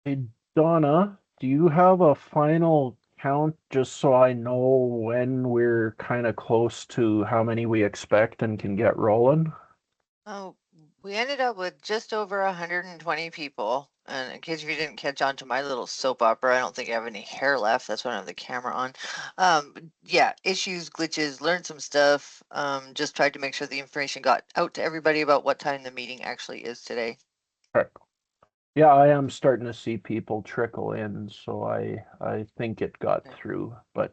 Hey, Donna, do you have a final count just so I know when we're kind of close to how many we expect and can get rolling? Oh, we ended up with just over 120 people. And in case if you didn't catch on to my little soap opera, I don't think I have any hair left. That's why I have the camera on. Yeah, issues, glitches, learned some stuff. Just tried to make sure the information got out to everybody about what time the meeting actually is today. Okay. Yeah, I am starting to see people trickle in, so I think it got Okay. through. But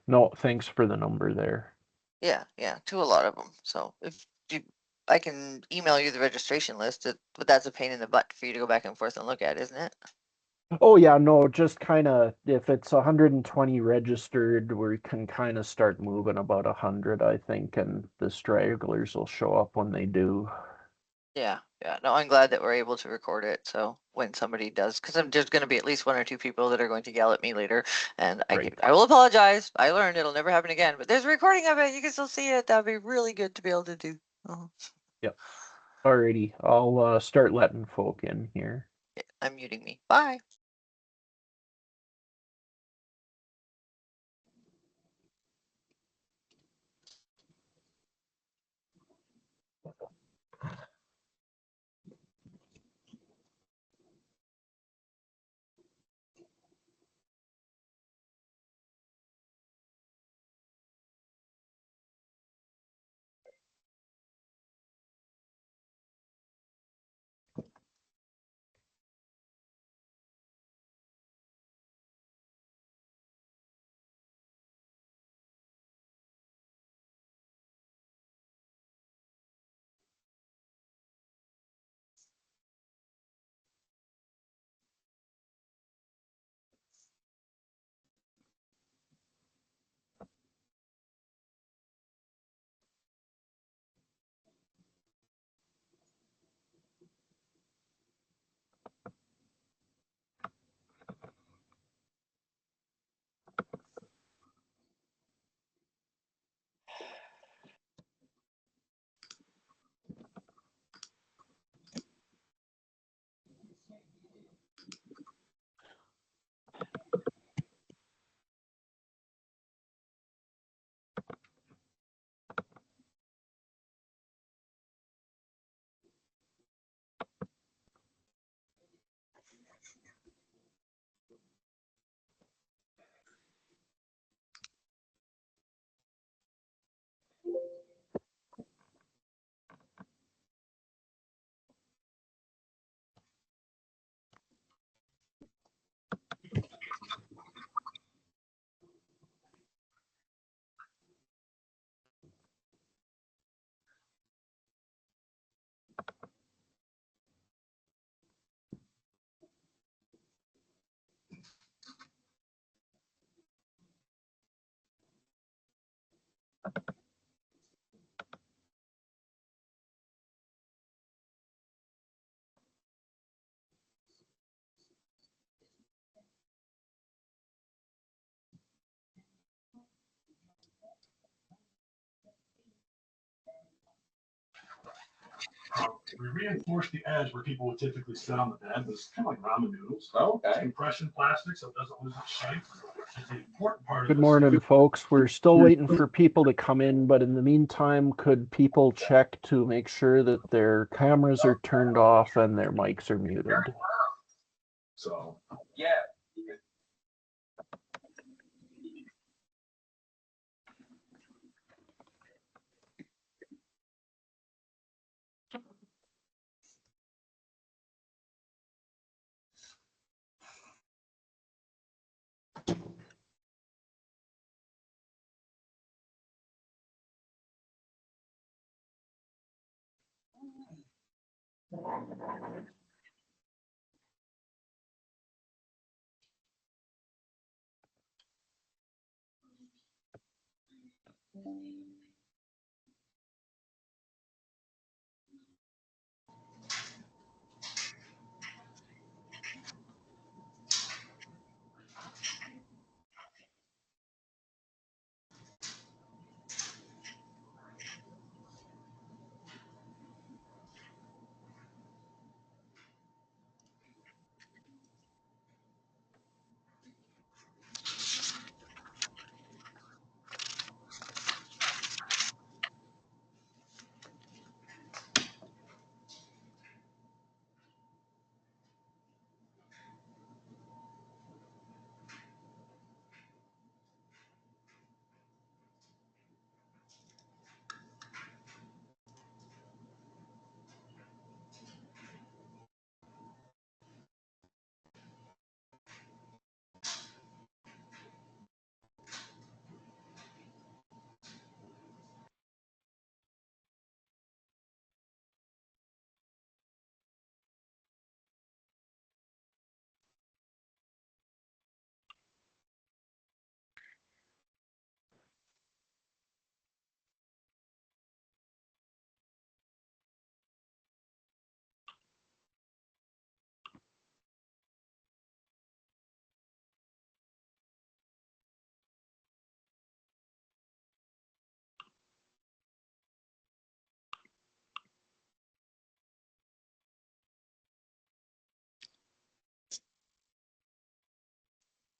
no, thanks for the number there. Yeah, yeah, to a lot of them. So if you, I can email you the registration list, but that's a pain in the butt for you to go back and forth and look at, isn't it? Oh yeah, no, just kind of if it's 120 registered, we can kind of start moving about 100, I think, and the stragglers will show up when they do. Yeah, yeah. No, I'm glad that we're able to record it. So when somebody does, because there's going to be at least one or two people that are going to yell at me later, and Right. I will apologize. I learned it'll never happen again. But there's a recording of it. You can still see it. That'd be really good to be able to do. uh Yep. Alrighty, I'll start letting folk in here. I'm muting me. Bye. We reinforced the edge where people would typically sit on the bed. It's kind of like ramen noodles. Oh, okay. It's compression plastic, so it doesn't lose its shape. It's the important part of Good this. morning, folks. We're still waiting for people to come in, but in the meantime, could people check to make sure that their cameras are turned off and their mics are muted? So, yeah.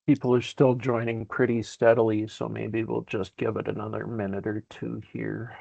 People are still joining pretty steadily, so maybe we'll just give it another minute or two here.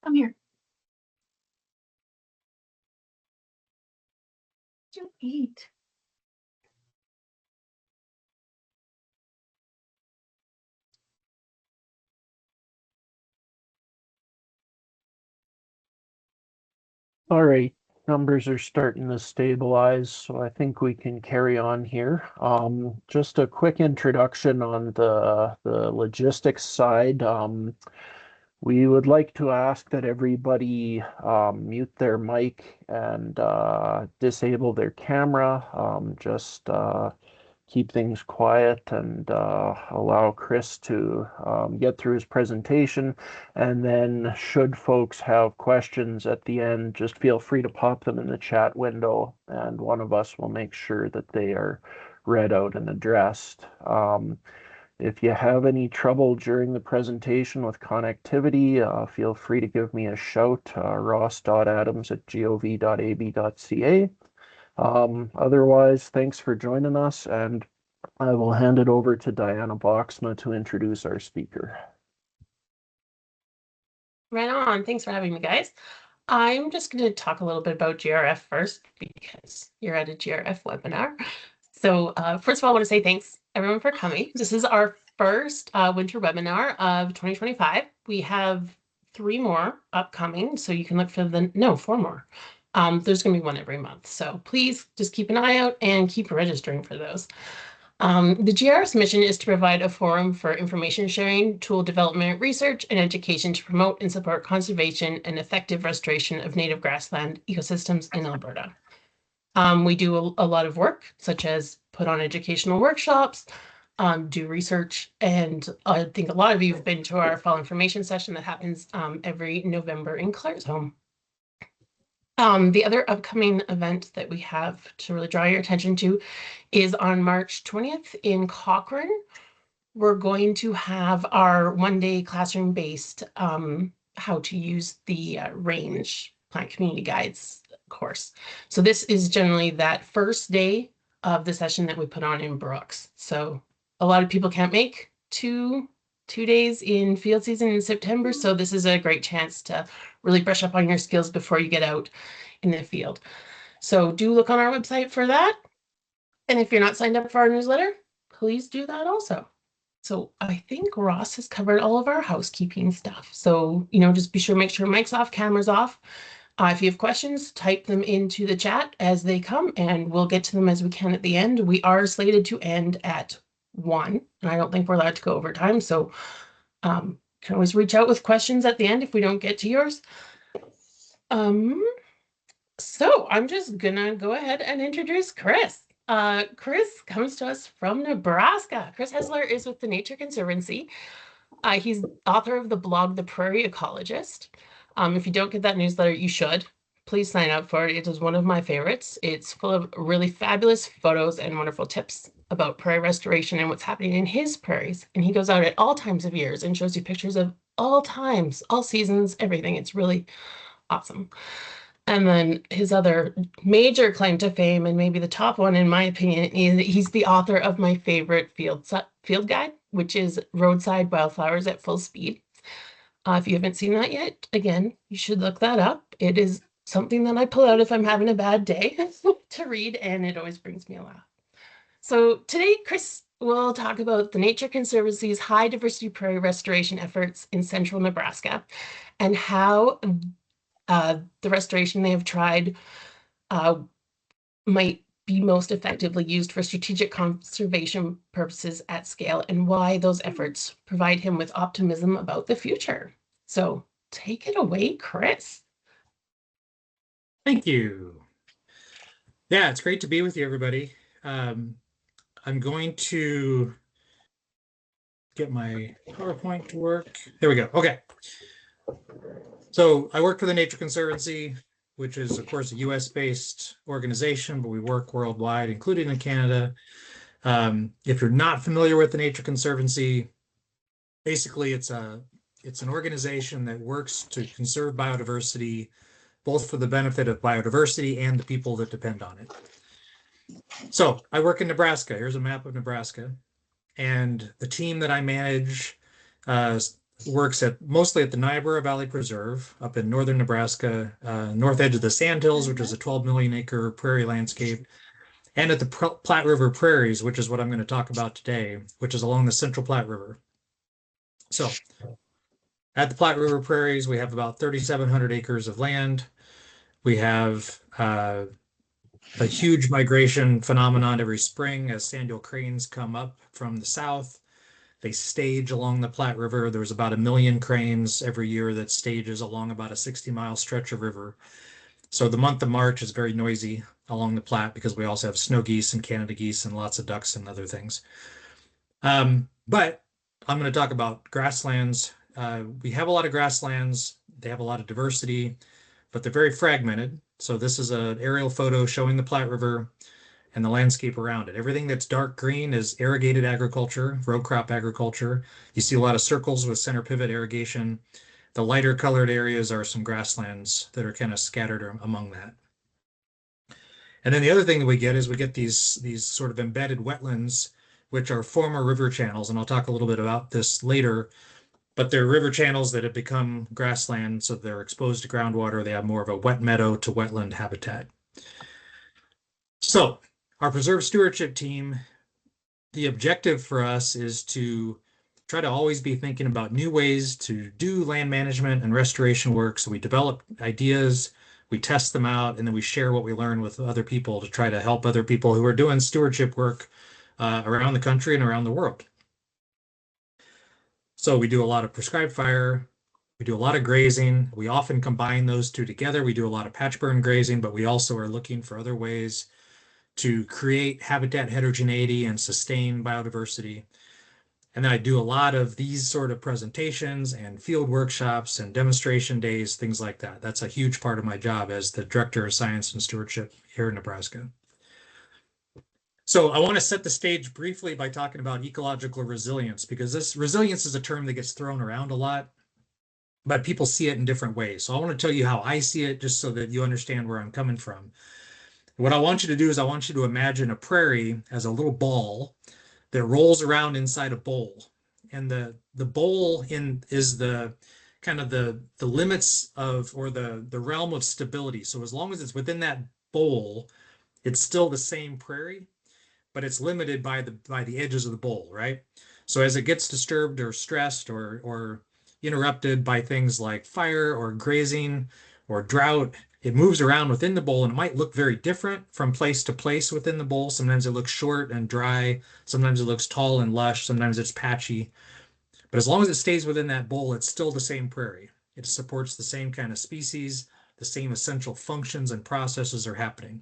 Come here. You eat. All right, numbers are starting to stabilize, so I think we can carry on here. Just a quick introduction on the logistics side. We would like to ask that everybody mute their mic and disable their camera. Just keep things quiet and allow Chris to get through his presentation. And then should folks have questions at the end, just feel free to pop them in the chat window and one of us will make sure that they are read out and addressed. If you have any trouble during the presentation with connectivity, feel free to give me a shout, ross.adams@gov.ab.ca. Otherwise, thanks for joining us, and I will hand it over to Diana Boxma to introduce our speaker. Right on. Thanks for having me, guys. I'm just going to talk a little bit about GRF first because you're at a GRF webinar. So first of all, I want to say thanks everyone for coming. This is our first winter webinar of 2025. We have 3 more upcoming, so you can look for 4 more. There's going to be one every month. So please just keep an eye out and keep registering for those. The GRF's mission is to provide a forum for information sharing, tool development, research, and education to promote and support conservation and effective restoration of native grassland ecosystems in Alberta. We do a lot of work, such as put on educational workshops, do research, and I think a lot of you have been to our fall information session that happens every November in Claresholm. The other upcoming event that we have to really draw your attention to is on March 20th in Cochrane. We're going to have our one-day classroom-based how to use the range plant community guides course. So this is generally that first day of the session that we put on in Brooks. So a lot of people can't make two days in field season in September. So this is a great chance to really brush up on your skills before you get out in the field. So do look on our website for that. And if you're not signed up for our newsletter, please do that also. So I think Ross has covered all of our housekeeping stuff. So, just be sure to make sure mic's off, camera's off. If you have questions, type them into the chat as they come and we'll get to them as we can at the end. We are slated to end at 1, and I don't think we're allowed to go over time. So can always reach out with questions at the end if we don't get to yours. So I'm just gonna go ahead and introduce Chris. Chris comes to us from Nebraska. Chris Helzer is with the Nature Conservancy. He's author of the blog, The Prairie Ecologist. If you don't get that newsletter, you should. please sign up for it. It is one of my favorites. It's full of really fabulous photos and wonderful tips about prairie restoration and what's happening in his prairies. And he goes out at all times of years and shows you pictures of all times, all seasons, everything. It's really awesome. And then his other major claim to fame, and maybe the top one in my opinion, is he's the author of my favorite field guide, which is Roadside Wildflowers at Full Speed. If you haven't seen that yet, again, you should look that up. It is something that I pull out if I'm having a bad day to read, and it always brings me a laugh. So today, Chris will talk about the Nature Conservancy's high diversity prairie restoration efforts in central Nebraska and how the restoration they have tried might be most effectively used for strategic conservation purposes at scale, and why those efforts provide him with optimism about the future. So take it away, Chris. Thank you. Yeah, it's great to be with you, everybody. I'm going to get my PowerPoint to work. There we go. Okay. So I work for the Nature Conservancy, which is, of course, a US-based organization, but we work worldwide, including in Canada. If you're not familiar with the Nature Conservancy, basically it's an organization that works to conserve biodiversity, both for the benefit of biodiversity and the people that depend on it. So I work in Nebraska. Here's a map of Nebraska. And the team that I manage works mostly at the Niobrara Valley Preserve up in northern Nebraska, north edge of the Sandhills, which is a 12 million acre prairie landscape, and at the Platte River Prairies, which is what I'm going to talk about today, which is along the Central Platte River. So at the Platte River Prairies, we have about 3,700 acres of land. We have a huge migration phenomenon every spring as sandhill cranes come up from the south. They stage along the Platte River. There's about 1 million cranes every year that stages along about a 60-mile stretch of river. So the month of March is very noisy along the Platte because we also have snow geese and Canada geese and lots of ducks and other things. But I'm going to talk about grasslands. We have a lot of grasslands. They have a lot of diversity, but they're very fragmented. So this is an aerial photo showing the Platte River and the landscape around it. Everything that's dark green is irrigated agriculture, row crop agriculture. You see a lot of circles with center pivot irrigation. The lighter colored areas are some grasslands that are kind of scattered among that. And then the other thing that we get is we get these sort of embedded wetlands, which are former river channels. And I'll talk a little bit about this later, but they're river channels that have become grassland, so they're exposed to groundwater. They have more of a wet meadow to wetland habitat. So our preserve stewardship team, the objective for us is to try to always be thinking about new ways to do land management and restoration work. So we develop ideas, we test them out, and then we share what we learn with other people to try to help other people who are doing stewardship work around the country and around the world. So we do a lot of prescribed fire, we do a lot of grazing. We often combine those two together. We do a lot of patch burn grazing, but we also are looking for other ways to create habitat heterogeneity and sustain biodiversity. And then I do a lot of these sort of presentations and field workshops and demonstration days, things like that. That's a huge part of my job as the Director of Science and Stewardship here in Nebraska. So I want to set the stage briefly by talking about ecological resilience, because this resilience is a term that gets thrown around a lot, but people see it in different ways. So I want to tell you how I see it, just so that you understand where I'm coming from. What I want you to do is I want you to imagine a prairie as a little ball that rolls around inside a bowl. And the bowl is the kind of the limits of, or the realm of stability. So as long as it's within that bowl, it's still the same prairie, but it's limited by the edges of the bowl, right? So as it gets disturbed or stressed or interrupted by things like fire or grazing or drought, it moves around within the bowl, and it might look very different from place to place within the bowl. Sometimes it looks short and dry. Sometimes it looks tall and lush. Sometimes it's patchy. But as long as it stays within that bowl, it's still the same prairie. It supports the same kind of species. The same essential functions and processes are happening.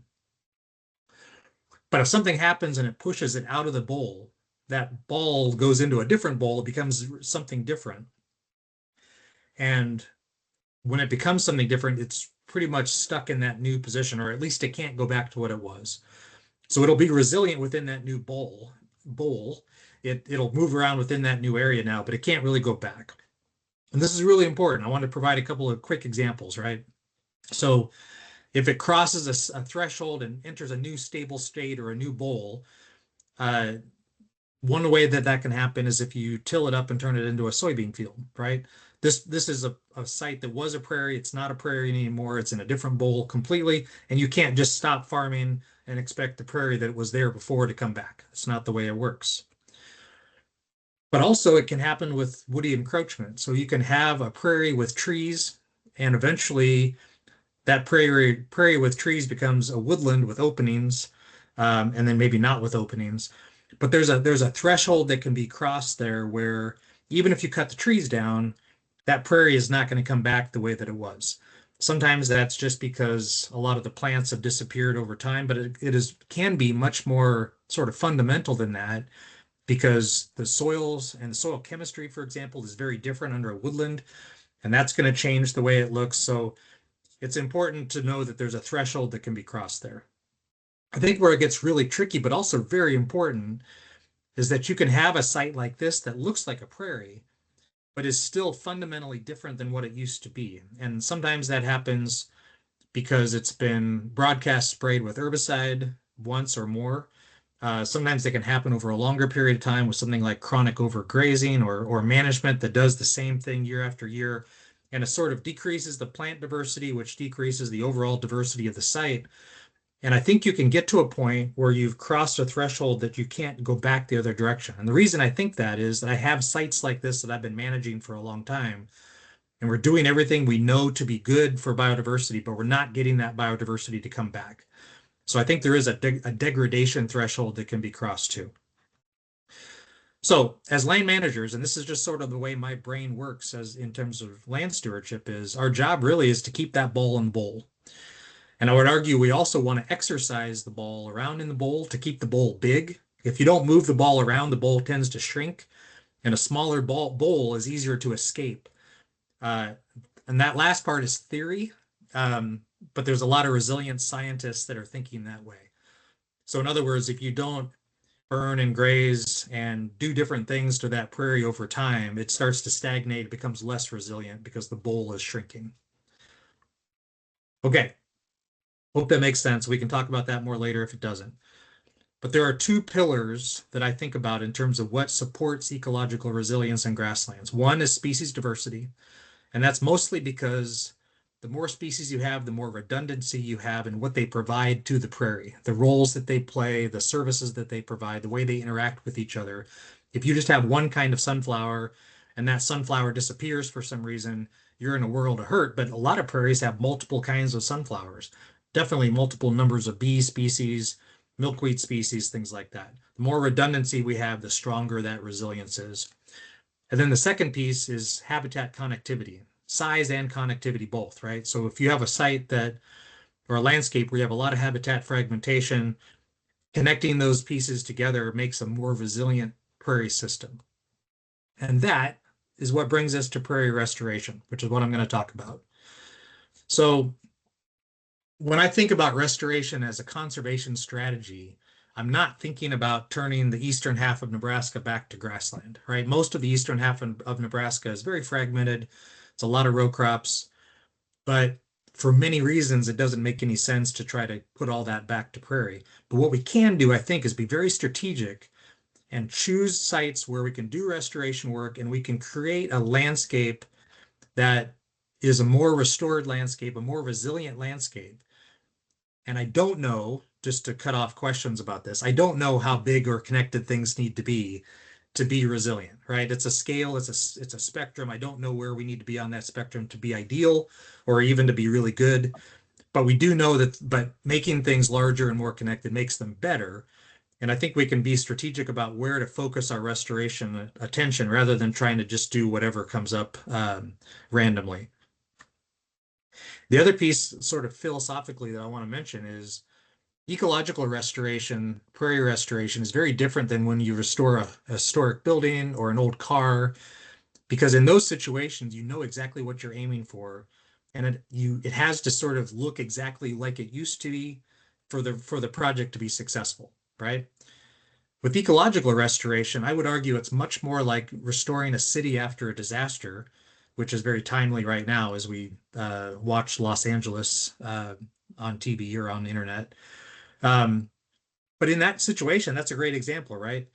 But if something happens and it pushes it out of the bowl, that ball goes into a different bowl, it becomes something different. And when it becomes something different, it's pretty much stuck in that new position, or at least it can't go back to what it was. So it'll be resilient within that new bowl. It'll move around within that new area now, but it can't really go back. And this is really important. I want to provide a couple of quick examples, right? So if it crosses a threshold and enters a new stable state or a new bowl, one way that that can happen is if you till it up and turn it into a soybean field, right? This is a site that was a prairie. It's not a prairie anymore. It's in a different bowl completely. And you can't just stop farming and expect the prairie that was there before to come back. It's not the way it works. But also it can happen with woody encroachment. So you can have a prairie with trees, and eventually that prairie with trees becomes a woodland with openings, and then maybe not with openings. But there's a threshold that can be crossed there where even if you cut the trees down, that prairie is not going to come back the way that it was. Sometimes that's just because a lot of the plants have disappeared over time, but it can be much more sort of fundamental than that, because the soils and the soil chemistry, for example, is very different under a woodland, and that's going to change the way it looks. So it's important to know that there's a threshold that can be crossed there. I think where it gets really tricky, but also very important, is that you can have a site like this that looks like a prairie, but is still fundamentally different than what it used to be. And sometimes that happens because it's been broadcast sprayed with herbicide once or more. Sometimes they can happen over a longer period of time with something like chronic overgrazing or management that does the same thing year after year. And it sort of decreases the plant diversity, which decreases the overall diversity of the site. And I think you can get to a point where you've crossed a threshold that you can't go back the other direction. And the reason I think that is that I have sites like this that I've been managing for a long time, and we're doing everything we know to be good for biodiversity, but we're not getting that biodiversity to come back. So I think there is a degradation threshold that can be crossed too. So as land managers, and this is just sort of the way my brain works as in terms of land stewardship, is our job really is to keep that ball in the bowl. And I would argue we also want to exercise the ball around in the bowl to keep the bowl big. If you don't move the ball around, the bowl tends to shrink, and a smaller bowl is easier to escape. And that last part is theory, but there's a lot of resilient scientists that are thinking that way. So in other words, if you don't burn and graze and do different things to that prairie over time, it starts to stagnate, it becomes less resilient because the bowl is shrinking. Okay. Hope that makes sense. We can talk about that more later if it doesn't. But there are two pillars that I think about in terms of what supports ecological resilience in grasslands. One is species diversity, and that's mostly because the more species you have, the more redundancy you have in what they provide to the prairie, the roles that they play, the services that they provide, the way they interact with each other. If you just have one kind of sunflower and that sunflower disappears for some reason, you're in a world of hurt. But a lot of prairies have multiple kinds of sunflowers, definitely multiple numbers of bee species, milkweed species, things like that. The more redundancy we have, the stronger that resilience is. And then the second piece is habitat connectivity, size and connectivity both, right? So if you have a site that, or a landscape where you have a lot of habitat fragmentation, connecting those pieces together makes a more resilient prairie system. And that is what brings us to prairie restoration, which is what I'm going to talk about. So when I think about restoration as a conservation strategy, I'm not thinking about turning the eastern half of Nebraska back to grassland, right? Most of the eastern half of Nebraska is very fragmented. It's a lot of row crops, but for many reasons, it doesn't make any sense to try to put all that back to prairie. But what we can do, I think, is be very strategic and choose sites where we can do restoration work and we can create a landscape that is a more restored landscape, a more resilient landscape. And I don't know, just to cut off questions about this, I don't know how big or connected things need to be resilient, right? It's a scale, it's a spectrum. I don't know where we need to be on that spectrum to be ideal or even to be really good. But we do know that, but making things larger and more connected makes them better. And I think we can be strategic about where to focus our restoration attention rather than trying to just do whatever comes up randomly. The other piece, sort of philosophically, that I want to mention is ecological restoration, prairie restoration is very different than when you restore a historic building or an old car, because in those situations, you know exactly what you're aiming for. and it has to sort of look exactly like it used to be for the project to be successful, right? With ecological restoration, I would argue it's much more like restoring a city after a disaster, which is very timely right now as we watch Los Angeles on TV or on the internet. But in that situation, that's a great example, right?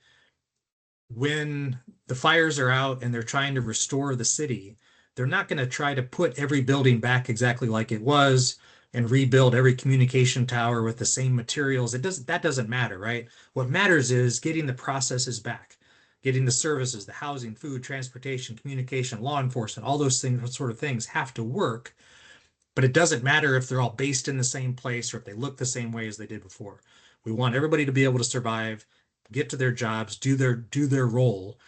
When the fires are out and they're trying to restore the city, they're not going to try to put every building back exactly like it was and rebuild every communication tower with the same materials. That doesn't matter, right? What matters is getting the processes back, getting the services, the housing, food, transportation, communication, law enforcement, all those things, sort of things have to work. But it doesn't matter if they're all based in the same place or if they look the same way as they did before. We want everybody to be able to survive, get to their jobs, do their role.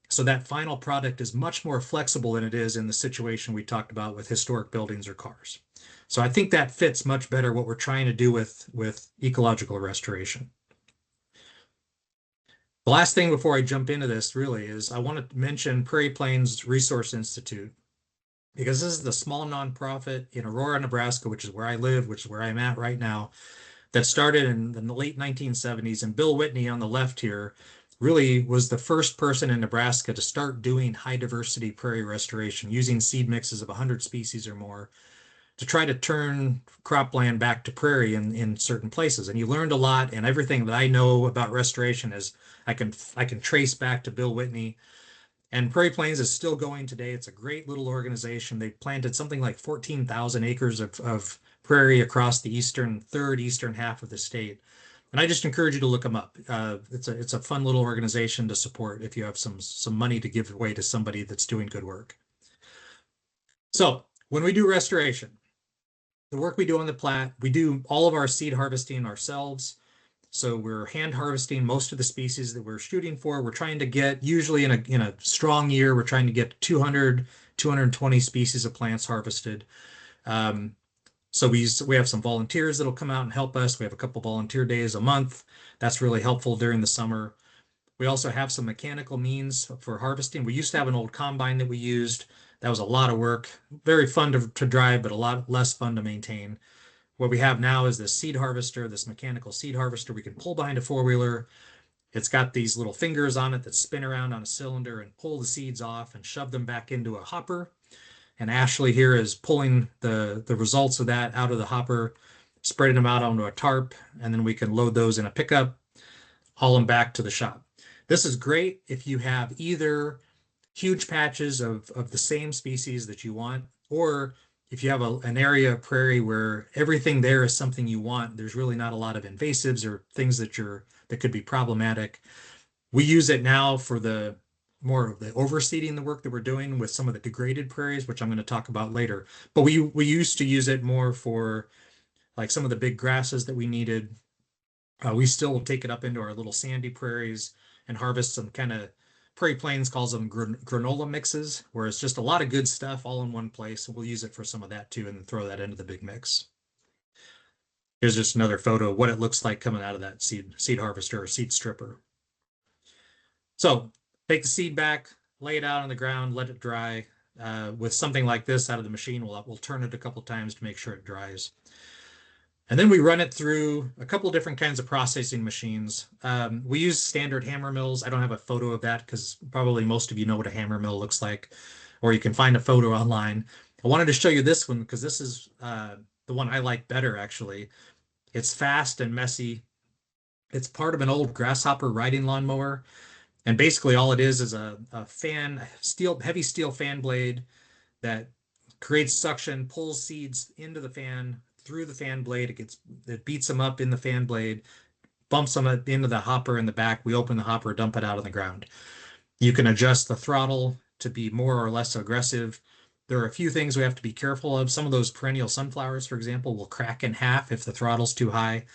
So that final product is much more flexible than it is in the situation we talked about with historic buildings or cars. So I think that fits much better what we're trying to do with ecological restoration. The last thing before I jump into this really is I want to mention Prairie Plains Resource Institute, because this is the small nonprofit in Aurora, Nebraska, which is where I live, which is where I'm at right now, that started in the late 1970s. And Bill Whitney on the left here really was the first person in Nebraska to start doing high diversity prairie restoration using seed mixes of 100 species or more to try to turn cropland back to prairie in certain places. And you learned a lot, and everything that I know about restoration is I can trace back to Bill Whitney. And Prairie Plains is still going today. It's a great little organization. They planted something like 14,000 acres of prairie across the eastern half of the state. And I just encourage you to look them up. It's a fun little organization to support if you have some money to give away to somebody that's doing good work. So when we do restoration, the work we do on the plat, we do all of our seed harvesting ourselves. So we're hand harvesting most of the species that we're shooting for. We're trying to get, usually in a strong year, we're trying to get 200, 220 species of plants harvested. So we have some volunteers that'll come out and help us. We have a couple volunteer days a month. That's really helpful during the summer. We also have some mechanical means for harvesting. We used to have an old combine that we used. That was a lot of work, very fun to drive, but a lot less fun to maintain. What we have now is this seed harvester, this mechanical seed harvester. We can pull behind a four-wheeler. It's got these little fingers on it that spin around on a cylinder and pull the seeds off and shove them back into a hopper. And Ashley here is pulling the results of that out of the hopper, spreading them out onto a tarp, and then we can load those in a pickup, haul them back to the shop. This is great if you have either huge patches of the same species that you want, or if you have an area of prairie where everything there is something you want, there's really not a lot of invasives or things that could be problematic. We use it now for the more of the overseeding, the work that we're doing with some of the degraded prairies, which I'm going to talk about later. But we used to use it more for like some of the big grasses that we needed. We still take it up into our little sandy prairies and harvest some kind of, Prairie Plains calls them granola mixes, where it's just a lot of good stuff all in one place. We'll use it for some of that too and then throw that into the big mix. Here's just another photo of what it looks like coming out of that seed harvester or seed stripper. So take the seed back, lay it out on the ground, let it dry. With something like this out of the machine, we'll turn it a couple times to make sure it dries. And then we run it through a couple different kinds of processing machines. We use standard hammer mills. I don't have a photo of that because probably most of you know what a hammer mill looks like, or you can find a photo online. I wanted to show you this one because this is the one I like better, actually. It's fast and messy. It's part of an old grasshopper riding lawnmower. And basically all it is a heavy steel fan blade that creates suction, pulls seeds into the fan, through the fan blade. It beats them up in the fan blade, bumps them into the hopper in the back. We open the hopper, dump it out on the ground. You can adjust the throttle to be more or less aggressive. There are a few things we have to be careful of. Some of those perennial sunflowers, for example, will crack in half if the throttle's too high.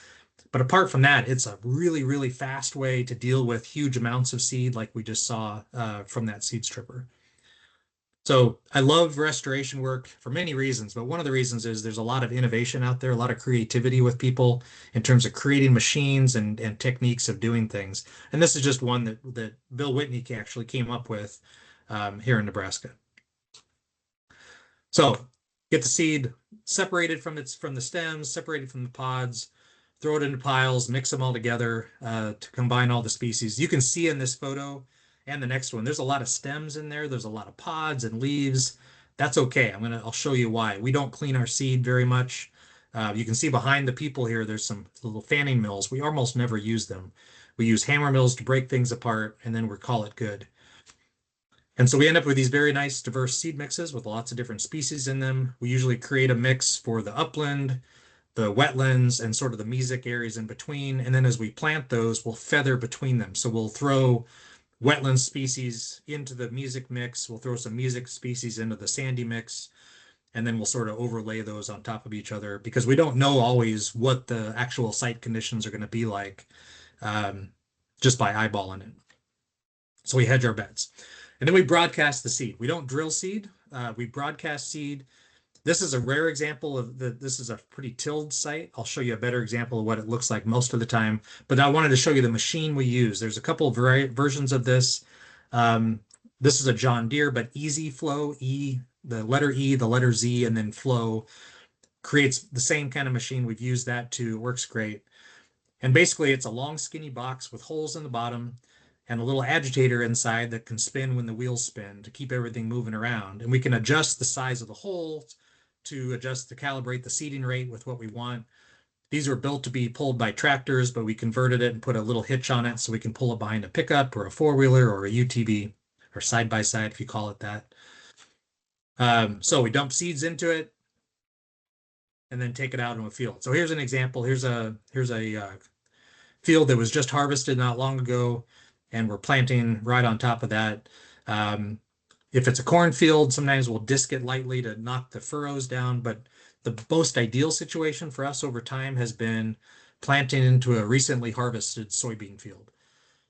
But apart from that, it's a really, really fast way to deal with huge amounts of seed like we just saw from that seed stripper. So I love restoration work for many reasons, but one of the reasons is there's a lot of innovation out there, a lot of creativity with people in terms of creating machines and techniques of doing things. And this is just one that Bill Whitney actually came up with here in Nebraska. So get the seed separated from the stems, separated from the pods, throw it into piles, mix them all together to combine all the species. You can see in this photo and the next one, there's a lot of stems in there. There's a lot of pods and leaves. That's okay. I'll show you why. We don't clean our seed very much. You can see behind the people here, there's some little fanning mills. We almost never use them. We use hammer mills to break things apart, and then we call it good. And so we end up with these very nice diverse seed mixes with lots of different species in them. We usually create a mix for the upland, the wetlands, and sort of the mesic areas in between. And then as we plant those, we'll feather between them. So we'll throw wetland species into the mesic mix. We'll throw some mesic species into the sandy mix. And then we'll sort of overlay those on top of each other because we don't know always what the actual site conditions are going to be like just by eyeballing it. So we hedge our bets. And then we broadcast the seed. We don't drill seed. We broadcast seed. This is a rare example of this is a pretty tilled site. I'll show you a better example of what it looks like most of the time. But I wanted to show you the machine we use. There's a couple of versions of this. This is a John Deere, but Easy Flow, the letter E, the letter Z, and then Flow creates the same kind of machine. We've used that too. It works great. And basically, it's a long, skinny box with holes in the bottom and a little agitator inside that can spin when the wheels spin to keep everything moving around. And we can adjust the size of the holes to calibrate the seeding rate with what we want. These were built to be pulled by tractors, but we converted it and put a little hitch on it so we can pull it behind a pickup or a four-wheeler or a UTV or side-by-side if you call it that. So we dump seeds into it and then take it out in a field. So here's an example. Here's a field that was just harvested not long ago, and we're planting right on top of that. If it's a cornfield, sometimes we'll disc it lightly to knock the furrows down, but the most ideal situation for us over time has been planting into a recently harvested soybean field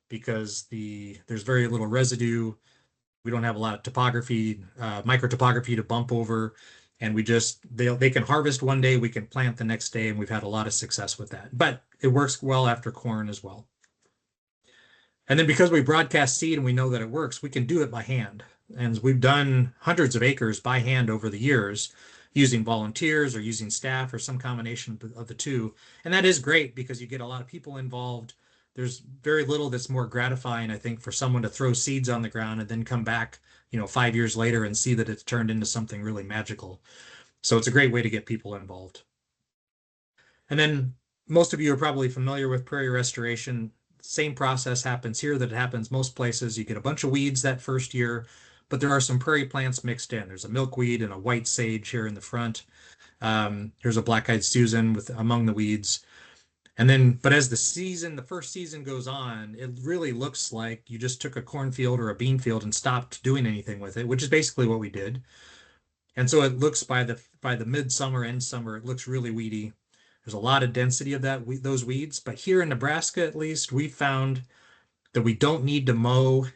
because there's very little residue. We don't have a lot of topography, microtopography to bump over, and they can harvest one day, we can plant the next day, and we've had a lot of success with that. But it works well after corn as well. And then because we broadcast seed and we know that it works, we can do it by hand. And we've done hundreds of acres by hand over the years using volunteers or using staff or some combination of the two. And that is great because you get a lot of people involved. There's very little that's more gratifying, I think, for someone to throw seeds on the ground and then come back, 5 years later and see that it's turned into something really magical. So it's a great way to get people involved. And then most of you are probably familiar with prairie restoration. Same process happens here that it happens most places. You get a bunch of weeds that first year, but there are some prairie plants mixed in. There's a milkweed and a white sage here in the front. Here's a black-eyed Susan among the weeds. And then, but as the first season goes on, it really looks like you just took a cornfield or a bean field and stopped doing anything with it, which is basically what we did. And so it looks by the midsummer, end summer, it looks really weedy. There's a lot of density of those weeds, but here in Nebraska, at least, we found that we don't need to mow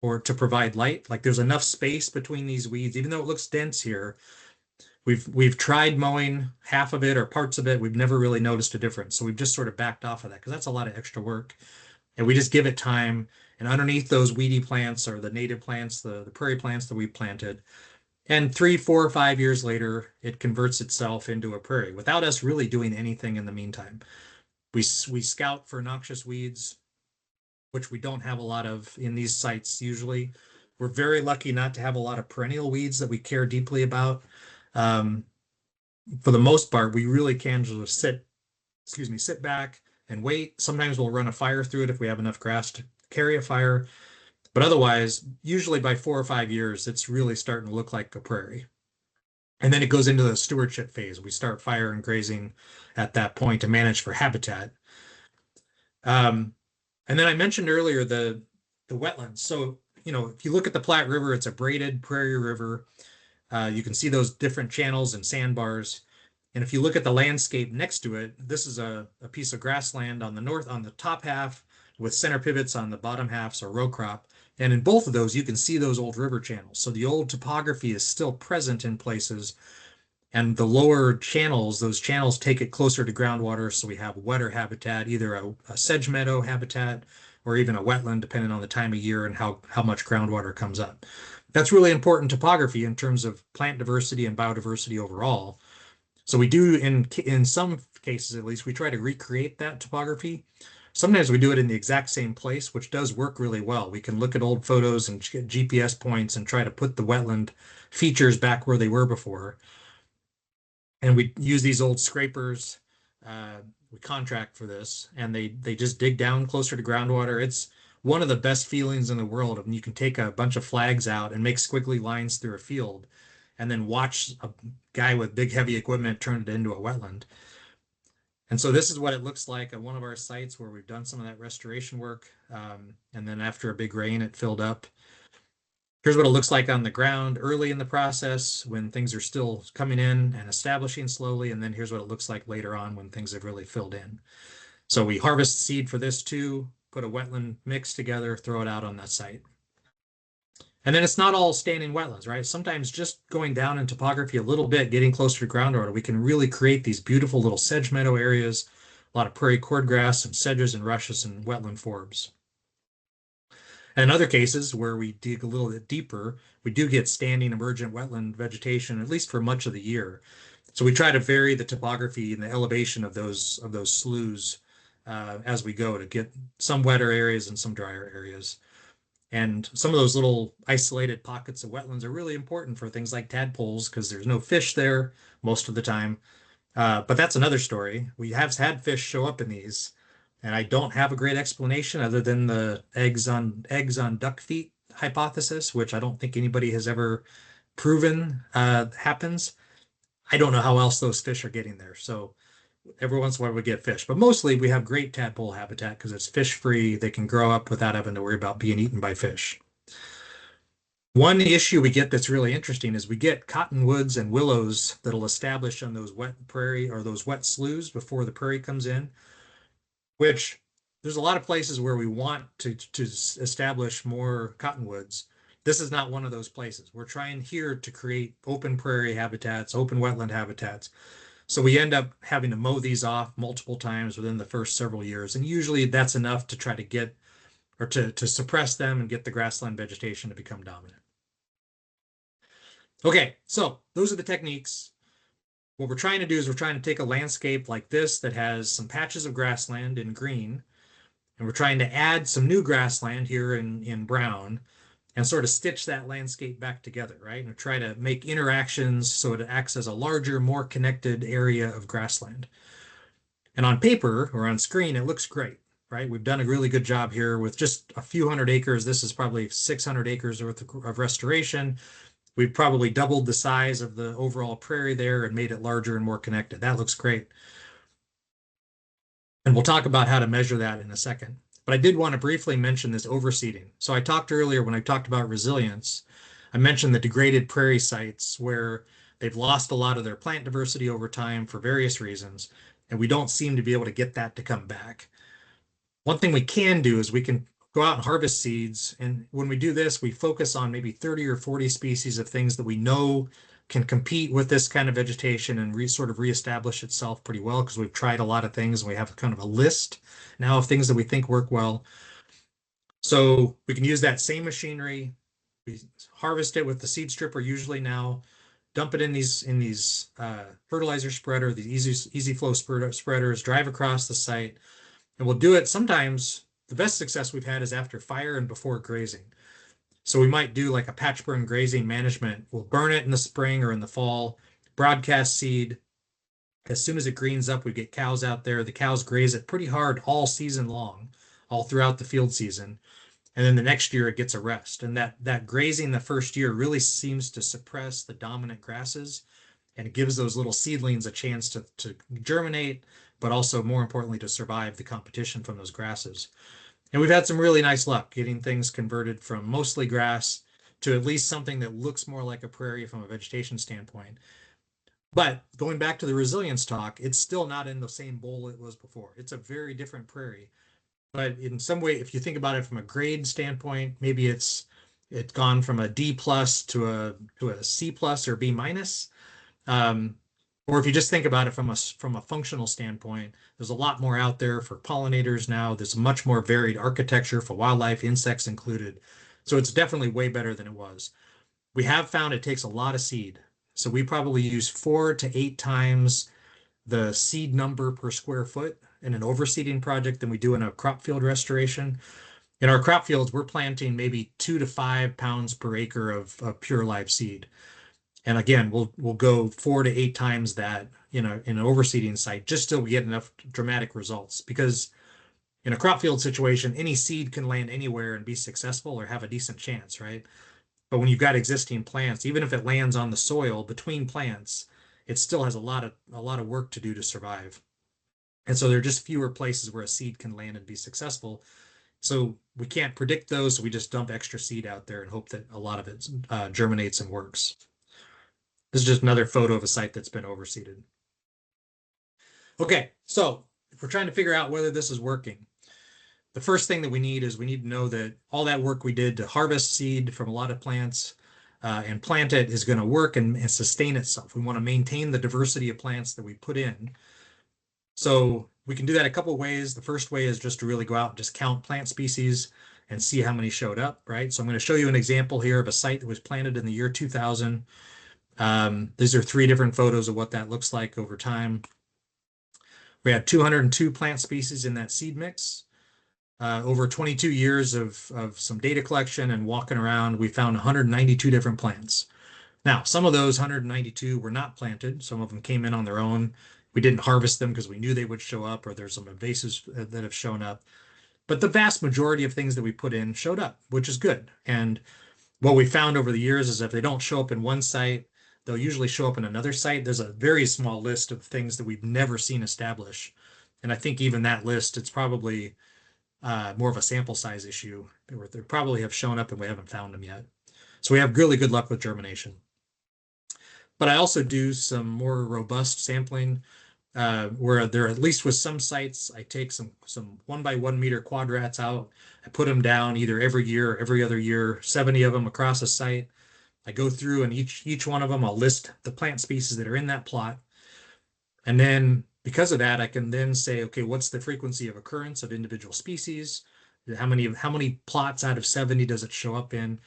or to provide light. Like there's enough space between these weeds, even though it looks dense here. We've tried mowing half of it or parts of it. We've never really noticed a difference. So we've just sort of backed off of that because that's a lot of extra work. And we just give it time. And underneath those weedy plants are the native plants, the prairie plants that we planted. And 3, 4, or 5 years later, it converts itself into a prairie without us really doing anything in the meantime. We scout for noxious weeds, which we don't have a lot of in these sites usually. We're very lucky not to have a lot of perennial weeds that we care deeply about. For the most part, we really can just sit back and wait. Sometimes we'll run a fire through it if we have enough grass to carry a fire. But otherwise, usually by 4 or 5 years, it's really starting to look like a prairie. And then it goes into the stewardship phase. We start fire and grazing at that point to manage for habitat. And then I mentioned earlier the wetlands. So, if you look at the Platte River, it's a braided prairie river. You can see those different channels and sandbars. And if you look at the landscape next to it, this is a piece of grassland on the top half with center pivots on the bottom half, so row crop. And in both of those, you can see those old river channels. So the old topography is still present in places. And the lower channels, those channels take it closer to groundwater. So we have wetter habitat, either a sedge meadow habitat or even a wetland, depending on the time of year and how much groundwater comes up. That's really important topography in terms of plant diversity and biodiversity overall. So we do, in some cases at least, we try to recreate that topography. Sometimes we do it in the exact same place, which does work really well. We can look at old photos and get GPS points and try to put the wetland features back where they were before. And we use these old scrapers. We contract for this, and they just dig down closer to groundwater. It's one of the best feelings in the world. When you can take a bunch of flags out and make squiggly lines through a field, and then watch a guy with big heavy equipment turn it into a wetland. And so this is what it looks like at one of our sites where we've done some of that restoration work. And then after a big rain, it filled up. Here's what it looks like on the ground early in the process when things are still coming in and establishing slowly. And then here's what it looks like later on when things have really filled in. So we harvest seed for this too, put a wetland mix together, throw it out on that site. And then it's not all standing wetlands, right? Sometimes just going down in topography a little bit, getting closer to groundwater, we can really create these beautiful little sedge meadow areas, a lot of prairie cordgrass and sedges and rushes and wetland forbs. And in other cases where we dig a little bit deeper, we do get standing emergent wetland vegetation, at least for much of the year. So we try to vary the topography and the elevation of those sloughs as we go to get some wetter areas and some drier areas. And some of those little isolated pockets of wetlands are really important for things like tadpoles because there's no fish there most of the time. But that's another story. We have had fish show up in these, and I don't have a great explanation other than the eggs on duck feet hypothesis, which I don't think anybody has ever proven happens. I don't know how else those fish are getting there. So every once in a while we get fish, but mostly we have great tadpole habitat because it's fish free. They can grow up without having to worry about being eaten by fish. One issue we get that's really interesting is we get cottonwoods and willows that'll establish on those wet prairie or those wet sloughs before the prairie comes in, which there's a lot of places where we want to establish more cottonwoods. This is not one of those places. We're trying here to create open prairie habitats, open wetland habitats. So we end up having to mow these off multiple times within the first several years. And usually that's enough to try to get or to suppress them and get the grassland vegetation to become dominant. Okay, so those are the techniques. What we're trying to do is we're trying to take a landscape like this that has some patches of grassland in green, and we're trying to add some new grassland here in brown and sort of stitch that landscape back together, right? And try to make interactions so it acts as a larger, more connected area of grassland. And on paper or on screen, it looks great, right? We've done a really good job here with just a few hundred acres. This is probably 600 acres worth of restoration. We've probably doubled the size of the overall prairie there and made it larger and more connected. That looks great. And we'll talk about how to measure that in a second. But I did want to briefly mention this overseeding. So I talked earlier when I talked about resilience, I mentioned the degraded prairie sites where they've lost a lot of their plant diversity over time for various reasons, and we don't seem to be able to get that to come back. One thing we can do is we can go out and harvest seeds. And when we do this, we focus on maybe 30 or 40 species of things that we know can compete with this kind of vegetation and sort of reestablish itself pretty well because we've tried a lot of things and we have kind of a list now of things that we think work well. So we can use that same machinery. We harvest it with the seed stripper usually now, dump it in these fertilizer spreader, these easy flow spreaders, drive across the site, and we'll do it sometimes. The best success we've had is after fire and before grazing. So we might do like a patch burn grazing management. We'll burn it in the spring or in the fall, broadcast seed. As soon as it greens up, we get cows out there. The cows graze it pretty hard all season long, all throughout the field season. And then the next year it gets a rest. And that grazing the first year really seems to suppress the dominant grasses, and it gives those little seedlings a chance to germinate, but also more importantly to survive the competition from those grasses. And we've had some really nice luck getting things converted from mostly grass to at least something that looks more like a prairie from a vegetation standpoint. But going back to the resilience talk, it's still not in the same bowl it was before. It's a very different prairie. But in some way, if you think about it from a grade standpoint, maybe it's gone from a D plus to a C plus or B minus. Or if you just think about it from a functional standpoint, there's a lot more out there for pollinators now. There's much more varied architecture for wildlife, insects included. So it's definitely way better than it was. We have found it takes a lot of seed. So we probably use 4 to 8 times the seed number per square foot in an overseeding project than we do in a crop field restoration. In our crop fields, we're planting maybe 2 to 5 pounds per acre of pure live seed. And again, we'll go 4 to 8 times that, in an overseeding site just till we get enough dramatic results. Because in a crop field situation, any seed can land anywhere and be successful or have a decent chance, right? But when you've got existing plants, even if it lands on the soil between plants, it still has a lot of work to do to survive. And so there are just fewer places where a seed can land and be successful. So we can't predict those, so we just dump extra seed out there and hope that a lot of it germinates and works. This is just another photo of a site that's been overseeded. Okay, so if we're trying to figure out whether this is working, the first thing that we need to know that all that work we did to harvest seed from a lot of plants and plant it is going to work and sustain itself. We want to maintain the diversity of plants that we put in. So we can do that a couple of ways. The first way is just to really go out and just count plant species and see how many showed up, right? So I'm going to show you an example here of a site that was planted in the year 2000. These are 3 different photos of what that looks like over time. We had 202 plant species in that seed mix. Over 22 years of some data collection and walking around, we found 192 different plants. Now, some of those 192 were not planted. Some of them came in on their own. We didn't harvest them because we knew they would show up, or there's some invasives that have shown up. But the vast majority of things that we put in showed up, which is good. And what we found over the years is if they don't show up in one site, they'll usually show up in another site. There's a very small list of things that we've never seen establish. And I think even that list, it's probably more of a sample size issue. They probably have shown up and we haven't found them yet. So we have really good luck with germination. But I also do some more robust sampling where there, at least with some sites, I take some 1 by 1 meter quadrats out. I put them down either every year or every other year, 70 of them across a site. I go through and each one of them, I'll list the plant species that are in that plot. And then because of that, I can then say, okay, what's the frequency of occurrence of individual species? How many plots out of 70 does it show up in?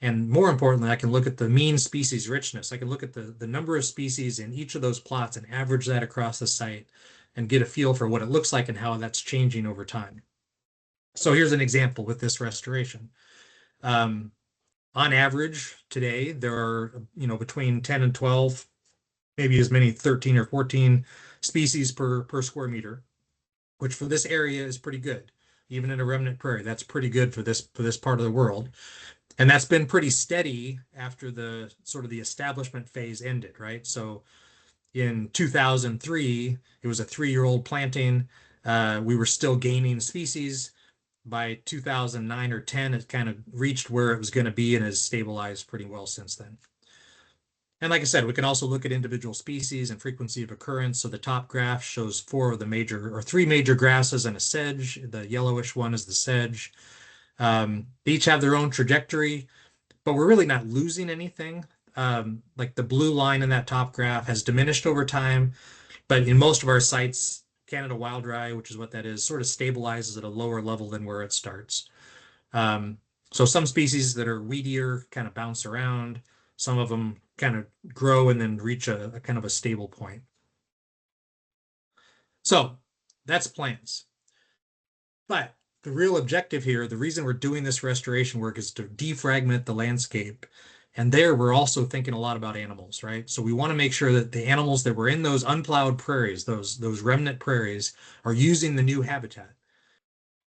And more importantly, I can look at the mean species richness. I can look at the number of species in each of those plots and average that across the site and get a feel for what it looks like and how that's changing over time. So here's an example with this restoration. On average today, there are, between 10 and 12, maybe as many 13 or 14 species per square meter, which for this area is pretty good. Even in a remnant prairie, that's pretty good for this part of the world. And that's been pretty steady after the sort of the establishment phase ended, right? So in 2003, it was a 3-year-old planting. We were still gaining species. By 2009 or 10, it kind of reached where it was going to be and has stabilized pretty well since then. And like I said, we can also look at individual species and frequency of occurrence. So the top graph shows 3 major grasses and a sedge. The yellowish one is the sedge. They each have their own trajectory, but we're really not losing anything. Like the blue line in that top graph has diminished over time, but in most of our sites, Canada wild rye, which is what that is, sort of stabilizes at a lower level than where it starts. So some species that are weedier kind of bounce around. Some of them kind of grow and then reach a kind of a stable point. So that's plants. But the real objective here, the reason we're doing this restoration work is to defragment the landscape. And there we're also thinking a lot about animals, right? So we want to make sure that the animals that were in those unplowed prairies, those remnant prairies, are using the new habitat.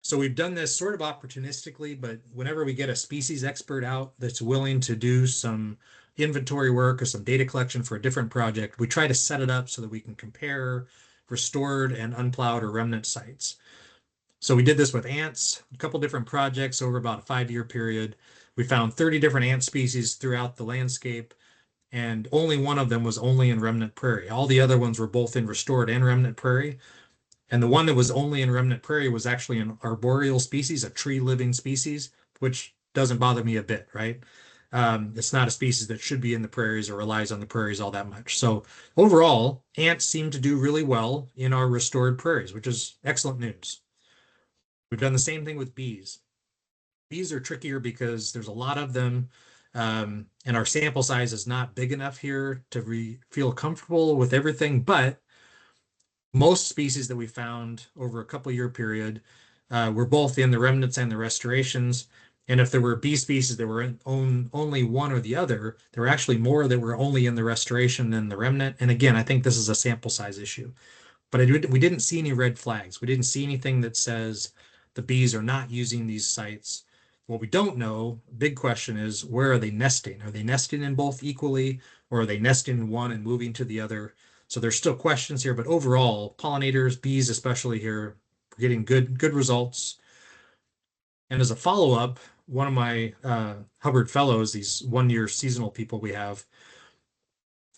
So we've done this sort of opportunistically, but whenever we get a species expert out that's willing to do some inventory work or some data collection for a different project, we try to set it up so that we can compare restored and unplowed or remnant sites. So we did this with ants, a couple different projects over about a 5-year period. We found 30 different ant species throughout the landscape, and only one of them was only in remnant prairie. All the other ones were both in restored and remnant prairie. And the one that was only in remnant prairie was actually an arboreal species, a tree living species, which doesn't bother me a bit, right? It's not a species that should be in the prairies or relies on the prairies all that much. So overall, ants seem to do really well in our restored prairies, which is excellent news. We've done the same thing with bees. Bees are trickier because there's a lot of them. And our sample size is not big enough here to feel comfortable with everything, but most species that we found over a couple year period were both in the remnants and the restorations. And if there were bee species that were only one or the other, there were actually more that were only in the restoration than the remnant. And again, I think this is a sample size issue. But we didn't see any red flags. We didn't see anything that says the bees are not using these sites. What we don't know, big question is, where are they nesting? Are they nesting in both equally, or are they nesting in one and moving to the other? So there's still questions here, but overall, pollinators, bees especially here, we're getting good results. And as a follow-up, one of my Hubbard Fellows, these one-year seasonal people we have,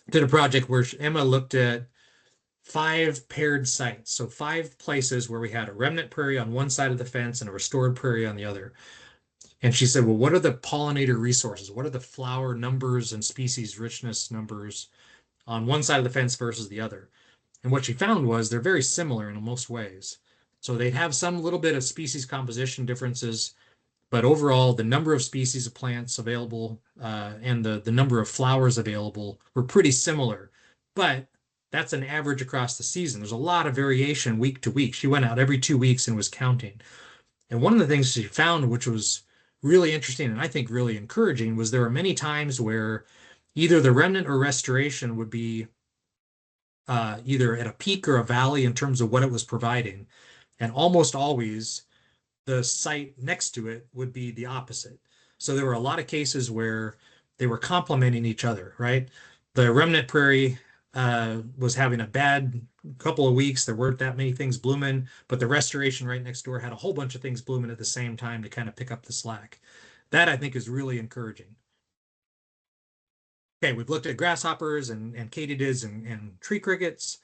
did a project where Emma looked at 5 paired sites. So 5 places where we had a remnant prairie on one side of the fence and a restored prairie on the other. And she said, well, what are the pollinator resources? What are the flower numbers and species richness numbers on one side of the fence versus the other? And what she found was they're very similar in most ways. So they have some little bit of species composition differences, but overall, the number of species of plants available and the number of flowers available were pretty similar. But that's an average across the season. There's a lot of variation week to week. She went out every 2 weeks and was counting. And one of the things she found, which was really interesting and I think really encouraging, was there were many times where either the remnant or restoration would be either at a peak or a valley in terms of what it was providing. And almost always the site next to it would be the opposite. So there were a lot of cases where they were complementing each other, right? The remnant prairie was having a bad couple of weeks. There weren't that many things blooming, but the restoration right next door had a whole bunch of things blooming at the same time to kind of pick up the slack. That I think is really encouraging. Okay, we've looked at grasshoppers and katydids and tree crickets.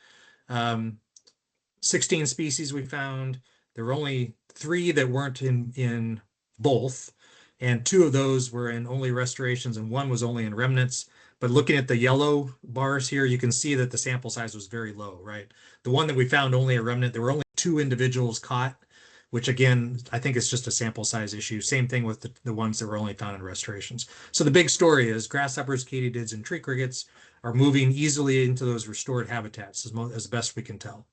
16 species we found. There were only 3 that weren't in both, and 2 of those were in only restorations, and 1 was only in remnants. But looking at the yellow bars here, you can see that the sample size was very low, right? The one that we found only a remnant, there were only 2 individuals caught, which again, I think it's just a sample size issue. Same thing with the ones that were only found in restorations. So the big story is grasshoppers, katydids, and tree crickets are moving easily into those restored habitats as best we can tell.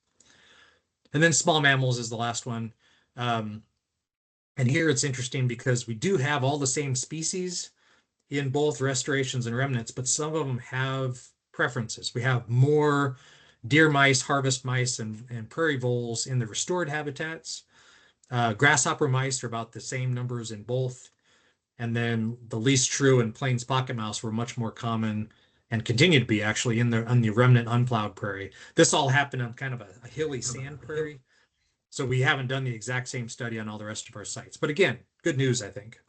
And then small mammals is the last one. And here it's interesting because we do have all the same species in both restorations and remnants, but some of them have preferences. We have more deer mice, harvest mice, and prairie voles in the restored habitats. Grasshopper mice are about the same numbers in both. And then the least true and plains pocket mouse were much more common and continue to be actually on the remnant unplowed prairie. This all happened on kind of a hilly sand prairie. So we haven't done the exact same study on all the rest of our sites. But again, good news, I think.